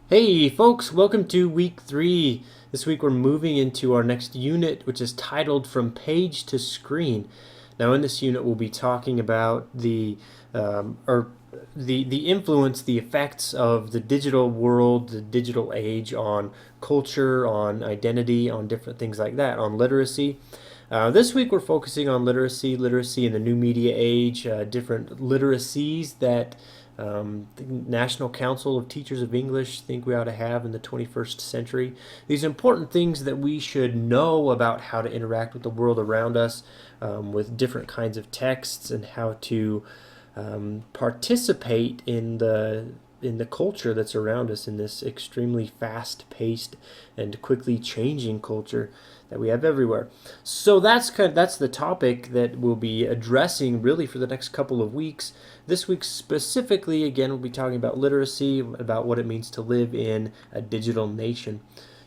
Hey folks, welcome to week 3. This week we're moving into our next unit, which is titled From Page to Screen. Now in this unit we'll be talking about the influence, the effects of the digital world, the digital age on culture, on identity, on different things like that, on literacy. This week we're focusing on literacy in the new media age, different literacies that the National Council of Teachers of English think we ought to have in the 21st century. These important things that we should know about how to interact with the world around us, with different kinds of texts, and how to participate in the culture that's around us in this extremely fast-paced and quickly changing culture that we have everywhere. So that's the topic that we'll be addressing really for the next couple of weeks. This week specifically, again, we'll be talking about literacy, about what it means to live in a digital nation.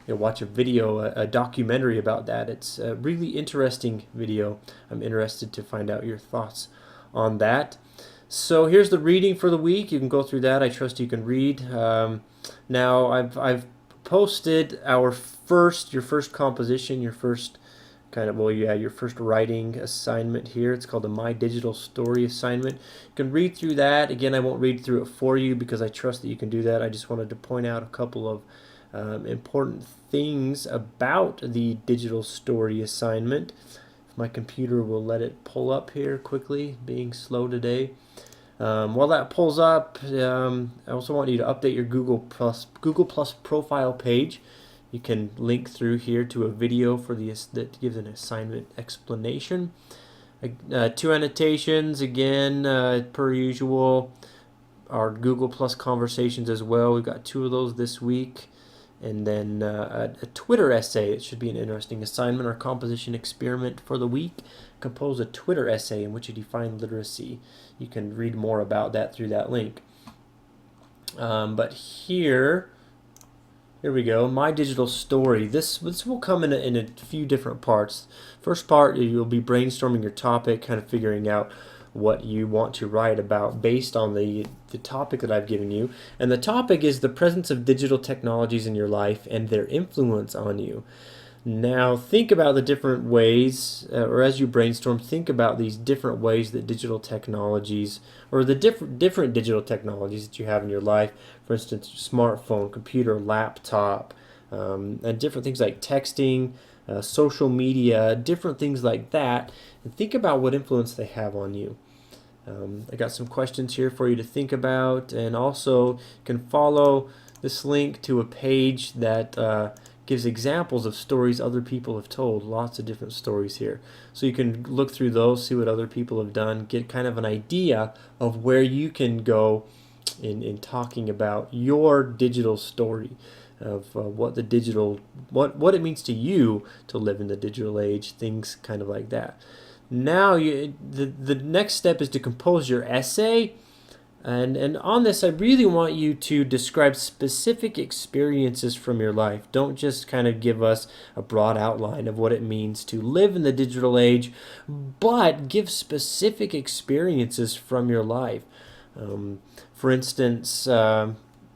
You'll watch a video, a documentary about that. It's a really interesting video. I'm interested to find out your thoughts on that. So here's the reading for the week. You can go through that. I trust you can read. Now I've posted your first composition, your first your first writing assignment here. It's called the My Digital Story assignment. You can read through that. Again, I won't read through it for you because I trust that you can do that. I just wanted to point out a couple of important things about the digital story assignment. If my computer will let it pull up here quickly, being slow today. While that pulls up, I also want you to update your Google Plus profile page. You can link through here to a video that gives an assignment explanation. 2 annotations, again, per usual. Our Google Plus conversations as well. We've got 2 of those this week. And then a Twitter essay. It should be an interesting assignment or composition experiment for the week. Compose a Twitter essay in which you define literacy. You can read more about that through that link. But here we go. My Digital Story. This will come in a few different parts. First part, you'll be brainstorming your topic, kind of figuring out what you want to write about based on the topic that I've given you. And the topic is the presence of digital technologies in your life and their influence on you. Now think about the different ways, or as you brainstorm, think about these different ways that digital technologies, or the different digital technologies that you have in your life, for instance, smartphone, computer, laptop, and different things like texting, social media, different things like that, and think about what influence they have on you. I got some questions here for you to think about, and also you can follow this link to a page that gives examples of stories other people have told. Lots of different stories here. So you can look through those, see what other people have done, get kind of an idea of where you can go in talking about your digital story, of what it means to you to live in the digital age, things kind of like that. Now the next step is to compose your essay. And on this, I really want you to describe specific experiences from your life. Don't just kind of give us a broad outline of what it means to live in the digital age, but give specific experiences from your life. For instance,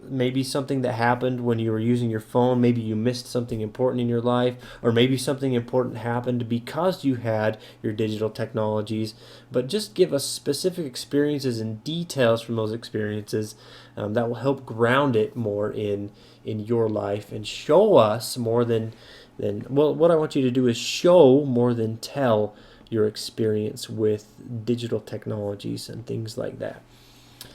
maybe something that happened when you were using your phone. Maybe you missed something important in your life, or maybe something important happened because you had your digital technologies. But just give us specific experiences and details from those experiences that will help ground it more in your life and show us more than well, what I want you to do is show more than tell your experience with digital technologies and things like that.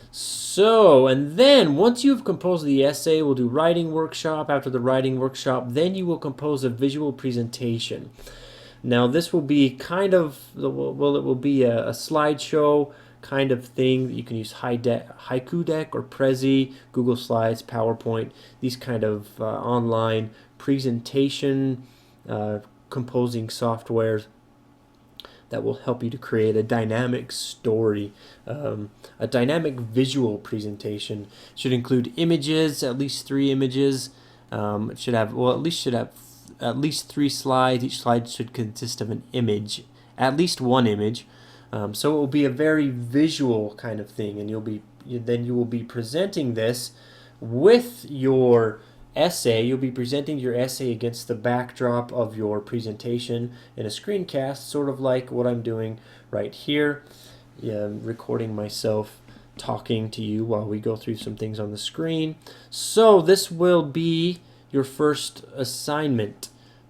So, and then once you've composed the essay, we'll do writing workshop. After the writing workshop, then you will compose a visual presentation. Now, this will be kind of, well, it will be a slideshow kind of thing that you can use Haiku Deck or Prezi, Google Slides, PowerPoint, these kind of online presentation composing softwares that will help you to create a dynamic story, a dynamic visual presentation. It should include images, at least 3 images. It should have, well, at least 3 slides. Each slide should consist of an image, at least 1 image. So it will be a very visual kind of thing, and you will be presenting this with your essay. You'll be presenting your essay against the backdrop of your presentation in a screencast, sort of like what I'm doing right here. I'm recording myself talking to you while we go through some things on the screen. So this will be your first assignment.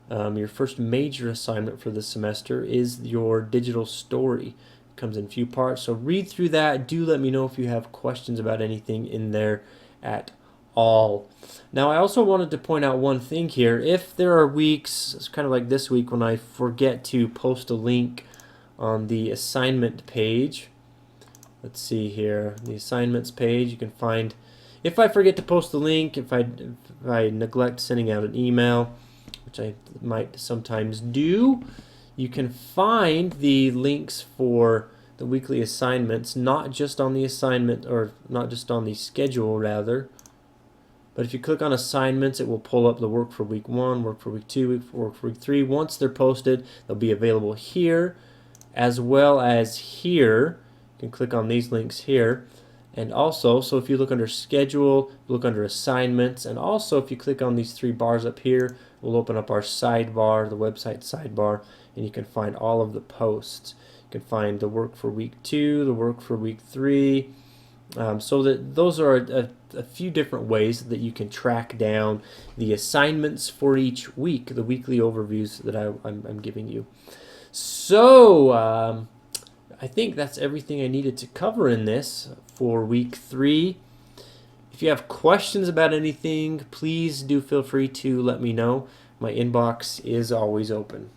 Your first major assignment for this semester is your digital story. It comes in a few parts, so read through that. Do let me know if you have questions about anything in there at all. Now, I also wanted to point out one thing here. If there are weeks, it's kind of like this week, when I forget to post a link on the assignment page. Let's see here, the assignments page. You can find, if I forget to post the link, if I neglect sending out an email, which I might sometimes do, you can find the links for the weekly assignments, not just on the assignment, or not just on the schedule rather, but if you click on assignments, it will pull up the work for week 1, work for week 2, work for week 3. Once they're posted, they'll be available here as well as here. You can click on these links here. And also, so if you look under schedule, look under assignments, and also if you click on these 3 bars up here, we'll open up our sidebar, the website sidebar, and you can find all of the posts. You can find the work for week 2, the work for week 3. So that those are a few different ways that you can track down the assignments for each week, the weekly overviews that I'm giving you. So I think that's everything I needed to cover in this for week 3. If you have questions about anything, please do feel free to let me know. My inbox is always open.